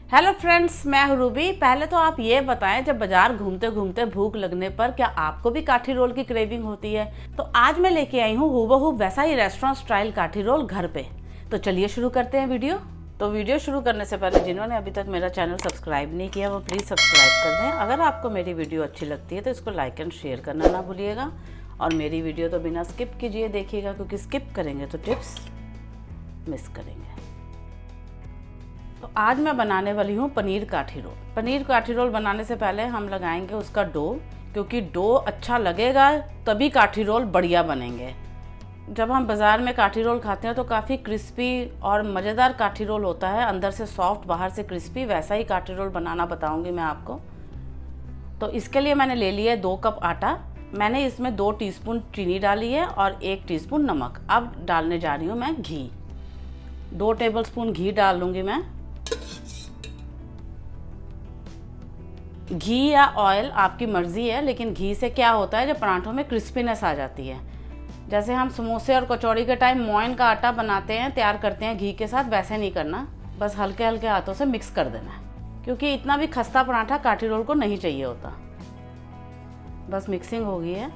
Hello friends, मैं हूँ Ruby. पहले तो आप ये बताएं, जब बाजार घूमते घूमते भूख लगने पर क्या आपको भी काठी रोल की क्रेविंग होती है? तो आज मैं लेके आई हूँ हूबहू वैसा ही रेस्टोरेंट स्टाइल काठी रोल घर पे। तो चलिए शुरू करते हैं वीडियो। तो वीडियो शुरू करने से पहले जिन्होंने अभी तक मेरा चैनल सब्सक्राइब नहीं किया वो प्लीज़ सब्सक्राइब कर दें। अगर आपको मेरी वीडियो अच्छी लगती है तो इसको लाइक एंड शेयर करना ना भूलिएगा। और मेरी वीडियो तो बिना स्किप कीजिए देखिएगा, क्योंकि स्किप करेंगे तो टिप्स मिस करेंगे। तो आज मैं बनाने वाली हूँ पनीर काठी रोल। पनीर काठी रोल बनाने से पहले हम लगाएंगे उसका डो, क्योंकि डो अच्छा लगेगा तभी काठी रोल बढ़िया बनेंगे। जब हम बाज़ार में काठी रोल खाते हैं तो काफ़ी क्रिस्पी और मज़ेदार काठी रोल होता है, अंदर से सॉफ्ट बाहर से क्रिस्पी। वैसा ही काठी रोल बनाना बताऊँगी मैं आपको। तो इसके लिए मैंने ले लिया है 2 कप आटा। मैंने इसमें 2 टीस्पून चीनी डाली है और 1 टीस्पून नमक। अब डालने जा रही हूँ मैं घी। 2 टेबलस्पून घी डाल लूँगी मैं। घी या ऑयल आपकी मर्ज़ी है, लेकिन घी से क्या होता है, जब पराठों में क्रिस्पीनेस आ जाती है। जैसे हम समोसे और कचौड़ी के टाइम मोइन का आटा बनाते हैं, तैयार करते हैं घी के साथ, वैसे नहीं करना। बस हल्के हल्के हाथों से मिक्स कर देना है, क्योंकि इतना भी खस्ता पराठा काठी रोल को नहीं चाहिए होता। बस मिक्सिंग हो गई है।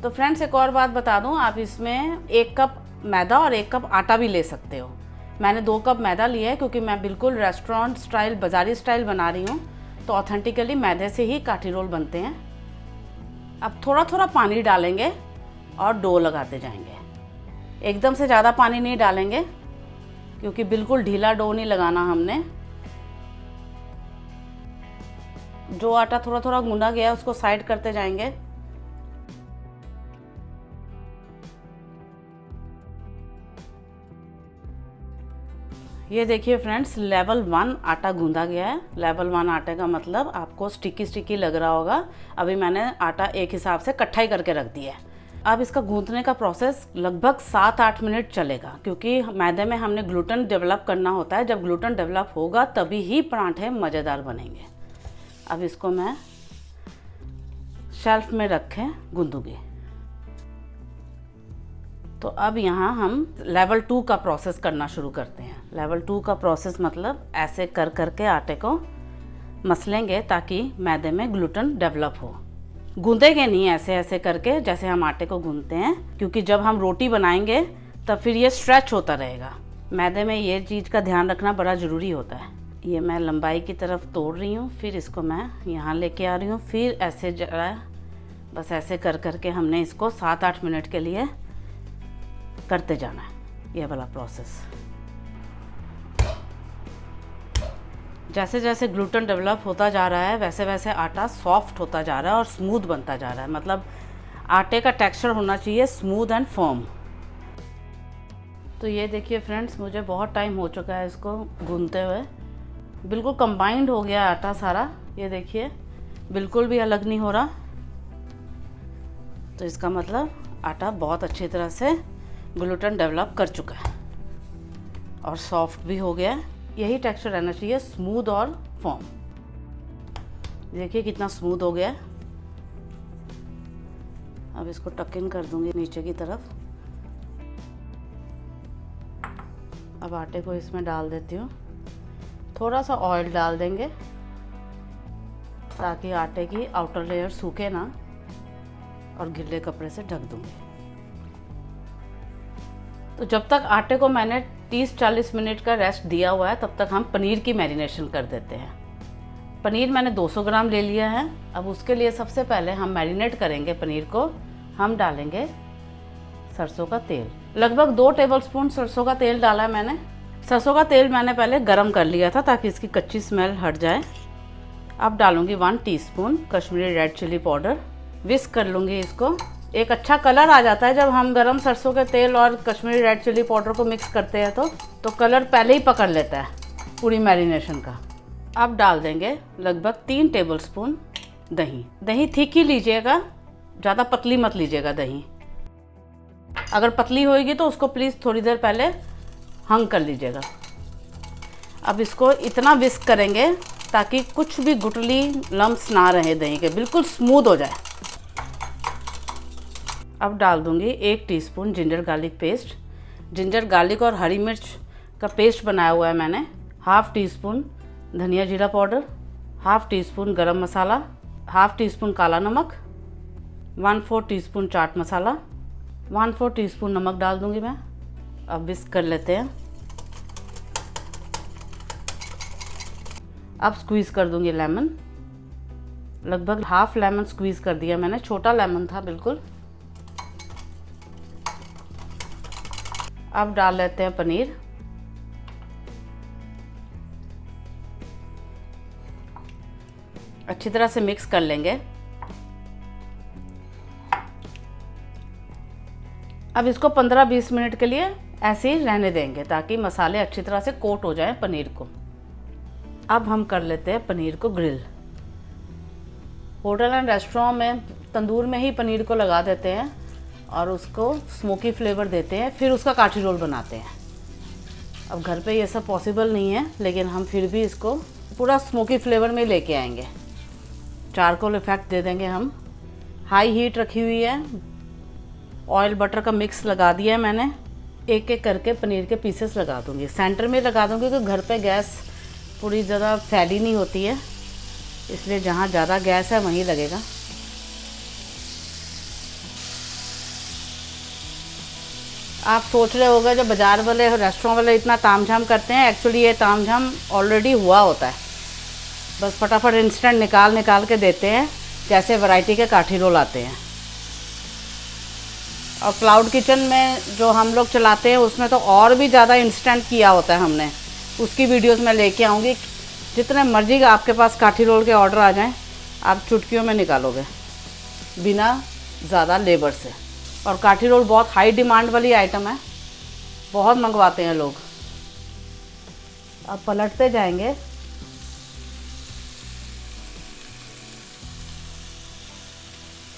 तो फ्रेंड्स, एक और बात बता दूं, आप इसमें 1 कप मैदा और 1 कप आटा भी ले सकते हो। मैंने 2 कप मैदा लिया है, क्योंकि मैं बिल्कुल रेस्टोरेंट स्टाइल, बाज़ारी स्टाइल बना रही हूँ। तो ऑथेंटिकली मैदे से ही काठी रोल बनते हैं। अब थोड़ा थोड़ा पानी डालेंगे और डो लगाते जाएंगे। एकदम से ज़्यादा पानी नहीं डालेंगे, क्योंकि बिल्कुल ढीला डो नहीं लगाना हमने। जो आटा थोड़ा थोड़ा गूंदा गया उसको साइड करते जाएंगे। ये देखिए फ्रेंड्स, लेवल 1 आटा गूंदा गया है। लेवल 1 आटे का मतलब आपको स्टिकी स्टिकी लग रहा होगा। अभी मैंने आटा एक हिसाब से इकट्ठा ही करके रख दिया है। अब इसका गूंथने का प्रोसेस लगभग 7-8 मिनट चलेगा, क्योंकि मैदे में हमने ग्लूटेन डेवलप करना होता है। जब ग्लूटेन डेवलप होगा तभी ही पराठे मज़ेदार बनेंगे। अब इसको मैं शेल्फ में रखें गूंदूंगी। तो अब यहाँ हम लेवल 2 का प्रोसेस करना शुरू करते हैं। लेवल 2 का प्रोसेस मतलब ऐसे कर करके आटे को मसलेंगे ताकि मैदे में ग्लूटेन डेवलप हो। गूंदेंगे नहीं ऐसे ऐसे करके जैसे हम आटे को गूंदते हैं, क्योंकि जब हम रोटी बनाएंगे तब फिर ये स्ट्रेच होता रहेगा। मैदे में ये चीज़ का ध्यान रखना बड़ा ज़रूरी होता है। ये मैं लंबाई की तरफ तोड़ रही हूँ, फिर इसको मैं यहाँ लेके आ रही हूँ, फिर ऐसे जरा बस ऐसे कर करके हमने इसको 7-8 मिनट के लिए करते जाना है। ये वाला प्रोसेस। जैसे जैसे ग्लूटेन डेवलप होता जा रहा है वैसे वैसे आटा सॉफ्ट होता जा रहा है और स्मूथ बनता जा रहा है। मतलब आटे का टेक्सचर होना चाहिए स्मूथ एंड फर्म। तो ये देखिए फ्रेंड्स, मुझे बहुत टाइम हो चुका है इसको गूंथते हुए। बिल्कुल कंबाइंड हो गया आटा सारा। ये देखिए बिल्कुल भी अलग नहीं हो रहा। तो इसका मतलब आटा बहुत अच्छी तरह से ग्लूटेन डेवलप कर चुका है और सॉफ्ट भी हो गया है। यही टेक्सचर रहना चाहिए, स्मूथ और फर्म। देखिए कितना स्मूथ हो गया है। अब इसको टक इन कर दूंगी नीचे की तरफ। अब आटे को इसमें डाल देती हूँ। थोड़ा सा ऑयल डाल देंगे ताकि आटे की आउटर लेयर सूखे ना, और गिल्ले कपड़े से ढक दूंगी। तो जब तक आटे को मैंने 30-40 मिनट का रेस्ट दिया हुआ है, तब तक हम पनीर की मैरिनेशन कर देते हैं। पनीर मैंने 200 ग्राम ले लिया है। अब उसके लिए सबसे पहले हम मैरिनेट करेंगे पनीर को। हम डालेंगे सरसों का तेल। लगभग 2 टेबलस्पून सरसों का तेल डाला है मैंने। सरसों का तेल मैंने पहले गरम कर लिया था ताकि इसकी कच्ची स्मेल हट जाए। अब डालूंगी 1 teaspoon Kashmiri red chilli powder. Whisk कर लूँगी इसको। एक अच्छा कलर आ जाता है जब हम गरम सरसों के तेल और कश्मीरी रेड चिली पाउडर को मिक्स करते हैं, तो कलर पहले ही पकड़ लेता है पूरी मैरिनेशन का। अब डाल देंगे लगभग 3 टेबलस्पून दही। दही थिक ही लीजिएगा, ज़्यादा पतली मत लीजिएगा दही। अगर पतली होएगी तो उसको प्लीज़ थोड़ी देर पहले हंग कर लीजिएगा। अब इसको इतना विस्क करेंगे ताकि कुछ भी गुठली लम्स ना रहे दही के, बिल्कुल स्मूथ हो जाए। अब डाल दूंगी 1 teaspoon ginger garlic paste. Ginger garlic और हरी मिर्च का पेस्ट बनाया हुआ है मैंने। 1/2 टीस्पून धनिया जीरा पाउडर, हाफ़ टी स्पून गरम मसाला, हाफ़ टी स्पून काला नमक, 1/4 टीस्पून चाट मसाला, 1/4 टीस्पून नमक डाल दूंगी मैं। अब विस्क कर लेते हैं। अब स्क्वीज़ कर दूंगी लेमन। लगभग हाफ लेमन स्क्वीज़ कर दिया मैंने, छोटा लेमन था बिल्कुल। अब डाल लेते हैं पनीर। अच्छी तरह से मिक्स कर लेंगे। अब इसको 15-20 मिनट के लिए ऐसे ही रहने देंगे ताकि मसाले अच्छी तरह से कोट हो जाएं पनीर को। अब हम कर लेते हैं पनीर को ग्रिल। होटल एंड रेस्टोरेंट में तंदूर में ही पनीर को लगा देते हैं और उसको स्मोकी फ्लेवर देते हैं, फिर उसका काठी रोल बनाते हैं। अब घर पे ये सब पॉसिबल नहीं है, लेकिन हम फिर भी इसको पूरा स्मोकी फ्लेवर में लेके आएंगे। चारकोल इफेक्ट दे देंगे हम। हाई हीट रखी हुई है, ऑयल बटर का मिक्स लगा दिया है मैंने। एक एक करके पनीर के पीसेस लगा दूंगी, सेंटर में लगा दूंगी क्योंकि घर पे गैस पूरी ज़्यादा फैली नहीं होती है, इसलिए जहाँ ज़्यादा गैस है वहीं लगेगा। आप सोच रहे होगा जब बाज़ार वाले रेस्टोरेंट वाले इतना तामझाम करते हैं, एक्चुअली ये तामझाम ऑलरेडी हुआ होता है। बस फटाफट इंस्टेंट निकाल के देते हैं, जैसे वैरायटी के काठी रोल आते हैं। और क्लाउड किचन में जो हम लोग चलाते हैं उसमें तो और भी ज़्यादा इंस्टेंट किया होता है हमने, उसकी वीडियोस मैं लेके आऊँगी। जितने मर्जी आपके पास काठी रोल के ऑर्डर आ जाएं, आप चुटकियों में निकालोगे बिना ज़्यादा लेबर से। और काठी रोल बहुत हाई डिमांड वाली आइटम है, बहुत मंगवाते हैं लोग। अब पलटते जाएंगे।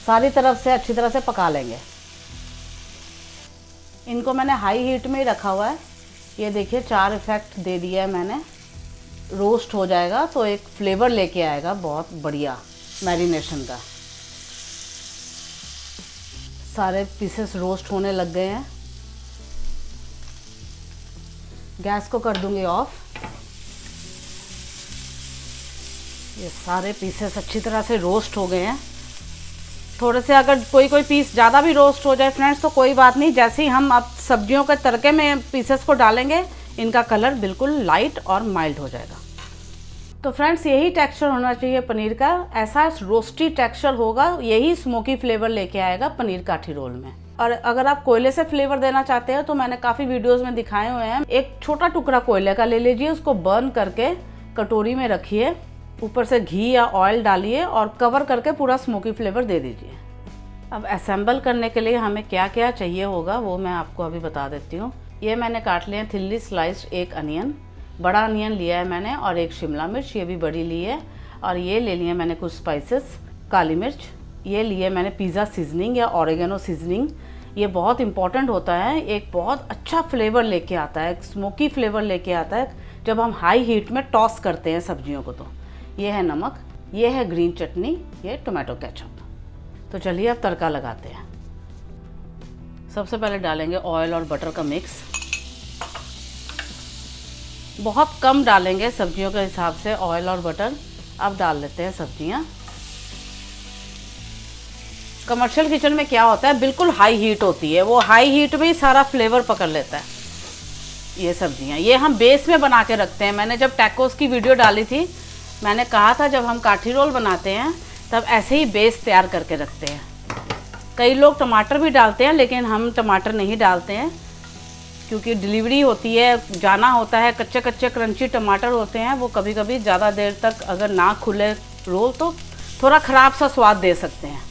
सारी तरफ से अच्छी तरह से पका लेंगे। इनको मैंने हाई हीट में ही रखा हुआ है। ये देखिए 4 इफेक्ट दे दिया है मैंने। रोस्ट हो जाएगा तो एक फ्लेवर लेके आएगा बहुत बढ़िया मैरिनेशन का। सारे पीसेस रोस्ट होने लग गए हैं। गैस को कर दूंगी ऑफ। ये सारे पीसेस अच्छी तरह से रोस्ट हो गए हैं। थोड़े से अगर कोई पीस ज़्यादा भी रोस्ट हो जाए फ्रेंड्स तो कोई बात नहीं, जैसे ही हम अब सब्जियों के तड़के में पीसेस को डालेंगे इनका कलर बिल्कुल लाइट और माइल्ड हो जाएगा। तो फ्रेंड्स यही टेक्सचर होना चाहिए पनीर का, ऐसा रोस्टी टेक्सचर होगा, यही स्मोकी फ्लेवर लेके आएगा पनीर काठी रोल में। और अगर आप कोयले से फ्लेवर देना चाहते हैं तो मैंने काफ़ी वीडियोस में दिखाए हुए हैं। एक छोटा टुकड़ा कोयले का ले लीजिए, उसको बर्न करके कटोरी में रखिए, ऊपर से घी या ऑयल डालिए और कवर करके पूरा स्मोकी फ्लेवर दे दीजिए। अब असेंबल करने के लिए हमें क्या क्या चाहिए होगा वो मैं आपको अभी बता देती हूँ। ये मैंने काट लिया थिनली स्लाइस्ड एक अनियन, बड़ा अनियन लिया है मैंने, और एक शिमला मिर्च, ये भी बड़ी ली है। और ये ले लिए मैंने कुछ स्पाइसेस, काली मिर्च, ये लिए मैंने पिज़्ज़ा सीजनिंग या ऑरिगेनो सीजनिंग। ये बहुत इंपॉर्टेंट होता है, एक बहुत अच्छा फ्लेवर लेके आता है, एक स्मोकी फ्लेवर लेके आता है जब हम हाई हीट में टॉस करते हैं सब्जियों को। तो ये है नमक, ये है ग्रीन चटनी, ये टोमेटो केचप। तो चलिए अब तड़का लगाते हैं। सबसे पहले डालेंगे ऑयल और बटर का मिक्स। बहुत कम डालेंगे सब्जियों के हिसाब से ऑयल और बटर। अब डाल लेते हैं सब्जियां। कमर्शियल किचन में क्या होता है, बिल्कुल हाई हीट होती है, वो हाई हीट में ही सारा फ्लेवर पकड़ लेता है। ये सब्जियां ये हम बेस में बना के रखते हैं। मैंने जब टैकोस की वीडियो डाली थी मैंने कहा था जब हम काठी रोल बनाते हैं तब ऐसे ही बेस तैयार करके रखते हैं। कई लोग टमाटर भी डालते हैं लेकिन हम टमाटर नहीं डालते हैं क्योंकि डिलीवरी होती है, जाना होता है, कच्चे कच्चे क्रंची टमाटर होते हैं, वो कभी कभी ज़्यादा देर तक अगर ना खुले रोल तो थोड़ा ख़राब सा स्वाद दे सकते हैं।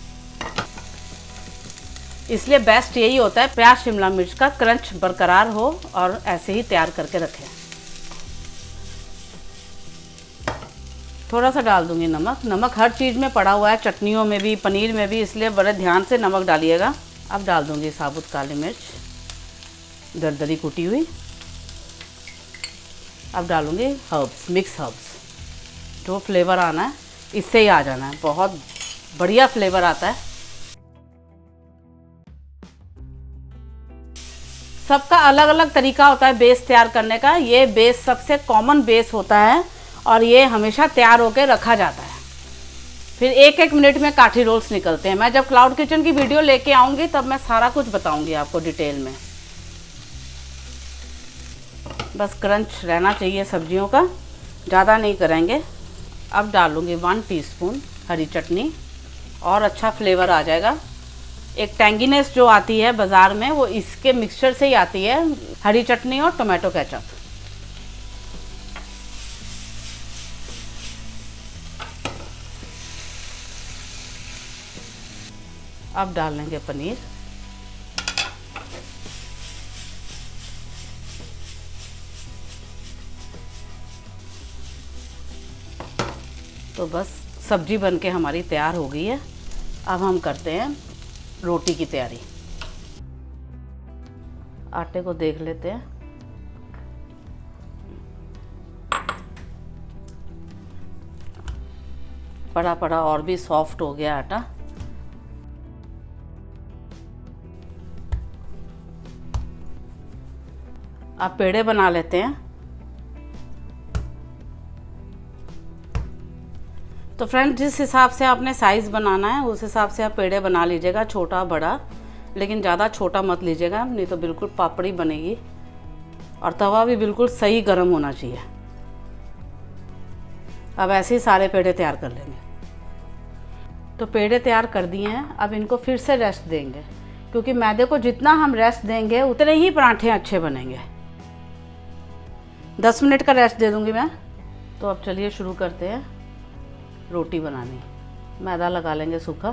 इसलिए बेस्ट यही होता है प्याज शिमला मिर्च का क्रंच बरकरार हो और ऐसे ही तैयार करके रखें। थोड़ा सा डाल दूंगी नमक। नमक हर चीज़ में पड़ा हुआ है, चटनियों में भी, पनीर में भी, इसलिए बड़े ध्यान से नमक डालिएगा। अब डाल दूंगी साबुत काली मिर्च दरदरी कुटी हुई। अब डालूंगी हर्ब्स, मिक्स हर्ब्स। जो फ्लेवर आना है इससे ही आ जाना है, बहुत बढ़िया फ्लेवर आता है। सबका अलग अलग तरीका होता है बेस तैयार करने का। ये बेस सबसे कॉमन बेस होता है और ये हमेशा तैयार होकर रखा जाता है। फिर 1-1 मिनट में काठी रोल्स निकलते हैं। मैं जब क्लाउड किचन की वीडियो लेके आऊँगी तब मैं सारा कुछ बताऊँगी आपको डिटेल में। बस क्रंच रहना चाहिए सब्जियों का, ज़्यादा नहीं करेंगे। अब डालूँगी 1 टीस्पून हरी चटनी और अच्छा फ्लेवर आ जाएगा। एक टैंगीनेस जो आती है बाज़ार में वो इसके मिक्सचर से ही आती है, हरी चटनी और टोमेटो केचप। अब डाल लेंगे पनीर। तो बस सब्जी बनके हमारी तैयार हो गई है। अब हम करते हैं रोटी की तैयारी। आटे को देख लेते हैं। पड़ा पड़ा और भी सॉफ्ट हो गया आटा। अब पेड़े बना लेते हैं। तो फ्रेंड्स, जिस हिसाब से आपने साइज़ बनाना है उस हिसाब से आप पेड़े बना लीजिएगा, छोटा बड़ा, लेकिन ज़्यादा छोटा मत लीजिएगा, नहीं तो बिल्कुल पापड़ी बनेगी। और तवा भी बिल्कुल सही गर्म होना चाहिए। अब ऐसे ही सारे पेड़े तैयार कर लेंगे। तो पेड़े तैयार कर दिए हैं। अब इनको फिर से रेस्ट देंगे, क्योंकि मैदे को जितना हम रेस्ट देंगे उतने ही पराठे अच्छे बनेंगे। 10 मिनट का रेस्ट दे दूंगी मैं। तो अब चलिए शुरू करते हैं रोटी बनानी। मैदा लगा लेंगे सूखा।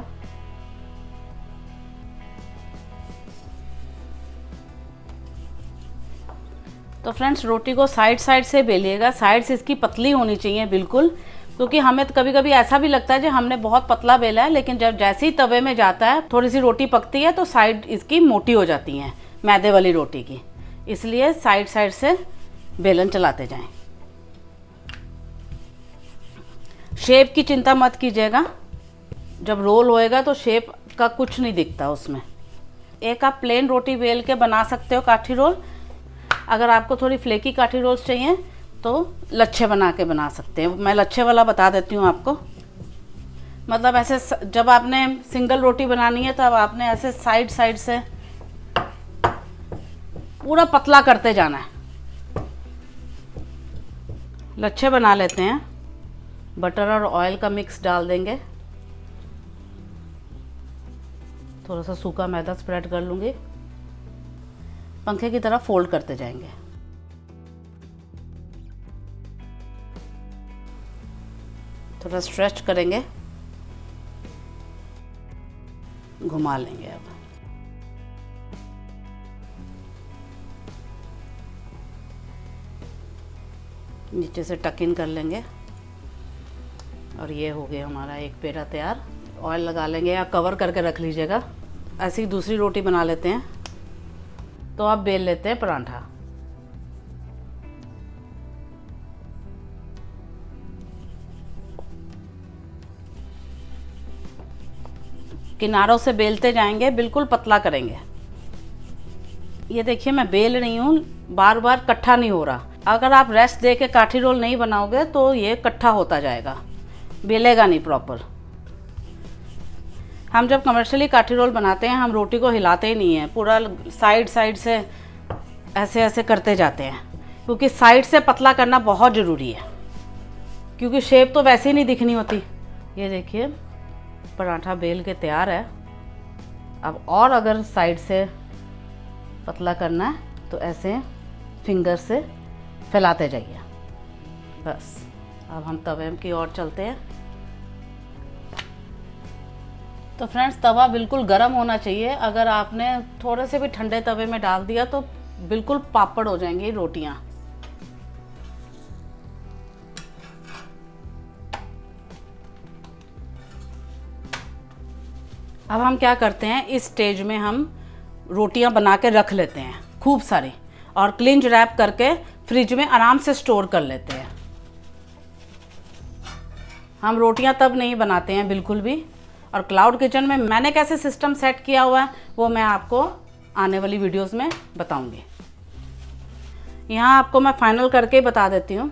तो फ्रेंड्स, रोटी को साइड साइड से बेलिएगा। साइड्स इसकी पतली होनी चाहिए बिल्कुल, क्योंकि हमें तो कभी कभी ऐसा भी लगता है कि हमने बहुत पतला बेला है, लेकिन जब जैसे ही तवे में जाता है थोड़ी सी रोटी पकती है तो साइड इसकी मोटी हो जाती हैं मैदे वाली रोटी की। इसलिए साइड साइड से बेलन चलाते जाएं। शेप की चिंता मत कीजिएगा, जब रोल होएगा तो शेप का कुछ नहीं दिखता उसमें। एक आप प्लेन रोटी बेल के बना सकते हो काठी रोल। अगर आपको थोड़ी फ्लेकी काठी रोल्स चाहिए तो लच्छे बना के बना सकते हैं। मैं लच्छे वाला बता देती हूँ आपको। मतलब ऐसे जब आपने सिंगल रोटी बनानी है तब आपने ऐसे साइड साइड से पूरा पतला करते जाना है। लच्छे बना लेते हैं। बटर और ऑयल का मिक्स डाल देंगे। थोड़ा सा सूखा मैदा स्प्रेड कर लूँगी। पंखे की तरह फोल्ड करते जाएंगे। थोड़ा स्ट्रेच करेंगे, घुमा लेंगे। अब नीचे से टक इन कर लेंगे और ये हो गया हमारा एक पेड़ा तैयार। ऑयल लगा लेंगे या कवर करके रख लीजिएगा। ऐसी दूसरी रोटी बना लेते हैं। तो अब बेल लेते हैं पराठा। किनारों से बेलते जाएंगे, बिल्कुल पतला करेंगे। ये देखिए मैं बेल रही हूँ, बार बार इकट्ठा नहीं हो रहा। अगर आप रेस्ट दे के काठी रोल नहीं बनाओगे तो ये इकट्ठा होता जाएगा, बेलेगा नहीं प्रॉपर। हम जब कमर्शियली काठी रोल बनाते हैं हम रोटी को हिलाते ही नहीं हैं, पूरा साइड साइड से ऐसे ऐसे करते जाते हैं, क्योंकि साइड से पतला करना बहुत ज़रूरी है, क्योंकि शेप तो वैसे ही नहीं दिखनी होती। ये देखिए पराठा बेल के तैयार है। अब और अगर साइड से पतला करना है तो ऐसे फिंगर से फैलाते जाइए। बस अब हम तवे की ओर चलते हैं। तो फ्रेंड्स, तवा बिल्कुल गर्म होना चाहिए। अगर आपने थोड़े से भी ठंडे तवे में डाल दिया तो बिल्कुल पापड़ हो जाएंगी रोटियां। अब हम क्या करते हैं, इस स्टेज में हम रोटियां बना के रख लेते हैं खूब सारी, और क्लिंच रैप करके फ्रिज में आराम से स्टोर कर लेते हैं। हम रोटियां तब नहीं बनाते हैं बिल्कुल भी। और क्लाउड किचन में मैंने कैसे सिस्टम सेट किया हुआ है वो मैं आपको आने वाली वीडियोस में बताऊंगी। यहाँ आपको मैं फाइनल करके बता देती हूँ।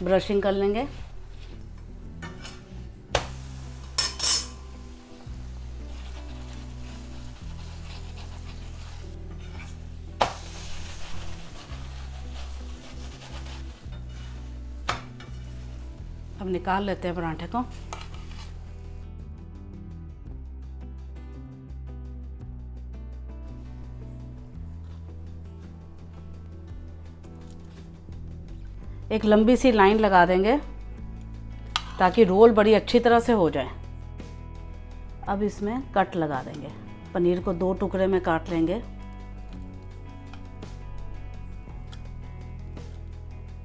ब्रशिंग कर लेंगे। अब निकाल लेते हैं पराठे को। एक लंबी सी लाइन लगा देंगे ताकि रोल बड़ी अच्छी तरह से हो जाए। अब इसमें कट लगा देंगे। पनीर को 2 टुकड़े में काट लेंगे।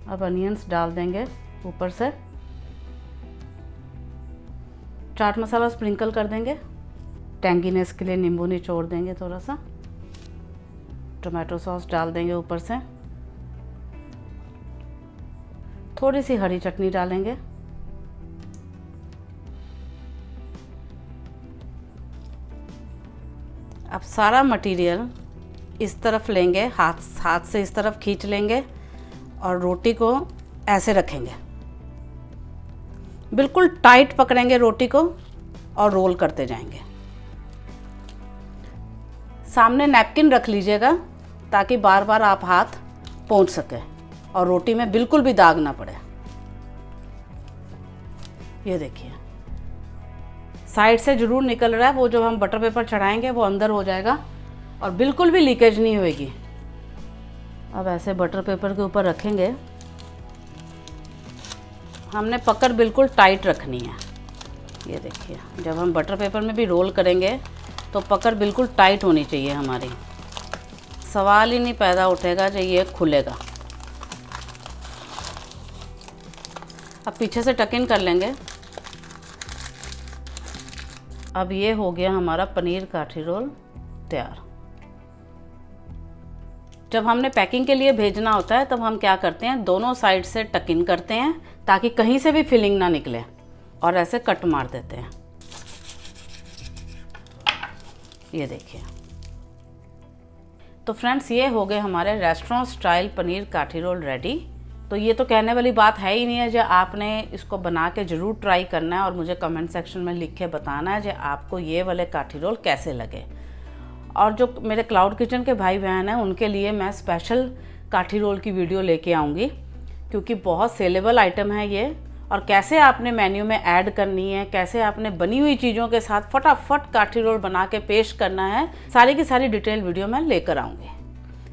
अब अनियंस डाल देंगे ऊपर से। चाट मसाला स्प्रिंकल कर देंगे। टैंगीनेस के लिए नींबू निचोड़ देंगे थोड़ा सा। टोमेटो सॉस डाल देंगे ऊपर से। थोड़ी सी हरी चटनी डालेंगे। अब सारा मटेरियल इस तरफ लेंगे, हाथ से इस तरफ खींच लेंगे और रोटी को ऐसे रखेंगे। बिल्कुल टाइट पकड़ेंगे रोटी को और रोल करते जाएंगे। सामने नैपकिन रख लीजिएगा ताकि बार बार आप हाथ पोंछ सकें और रोटी में बिल्कुल भी दाग ना पड़े। ये देखिए, साइड से जरूर निकल रहा है, वो जो हम बटर पेपर चढ़ाएंगे वो अंदर हो जाएगा और बिल्कुल भी लीकेज नहीं होएगी। अब ऐसे बटर पेपर के ऊपर रखेंगे। हमने पकड़ बिल्कुल टाइट रखनी है। ये देखिए, जब हम बटर पेपर में भी रोल करेंगे तो पकड़ बिल्कुल टाइट होनी चाहिए हमारी। सवाल ही नहीं पैदा उठेगा जो ये खुलेगा। अब पीछे से टक इन कर लेंगे। अब ये हो गया हमारा पनीर काठी रोल तैयार। जब हमने पैकिंग के लिए भेजना होता है तब हम क्या करते हैं, दोनों साइड से टक इन करते हैं ताकि कहीं से भी फिलिंग ना निकले और ऐसे कट मार देते हैं। ये देखिए। तो फ्रेंड्स, ये हो गए हमारे रेस्टोरेंट स्टाइल पनीर काठी रोल रेडी। तो ये तो कहने वाली बात है ही नहीं है, जो आपने इसको बना के ज़रूर ट्राई करना है और मुझे कमेंट सेक्शन में लिख के बताना है जो आपको ये वाले काठी रोल कैसे लगे। और जो मेरे क्लाउड किचन के भाई बहन हैं उनके लिए मैं स्पेशल काठी रोल की वीडियो लेके आऊँगी, क्योंकि बहुत सेलेबल आइटम है ये। और कैसे आपने मेन्यू में ऐड करनी है, कैसे आपने बनी हुई चीज़ों के साथ फटाफट काठी रोल बना के पेश करना है, सारी की सारी डिटेल वीडियो मैं लेकर आऊँगी।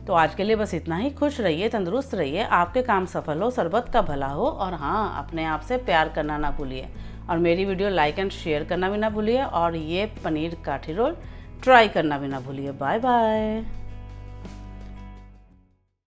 तो आज के लिए बस इतना ही। खुश रहिए, तंदुरुस्त रहिए, आपके काम सफल हो, सरबत का भला हो, और हाँ, अपने आप से प्यार करना ना भूलिए और मेरी वीडियो लाइक एंड शेयर करना भी ना भूलिए और ये पनीर काठी रोल ट्राई करना भी ना भूलिए। Bye bye.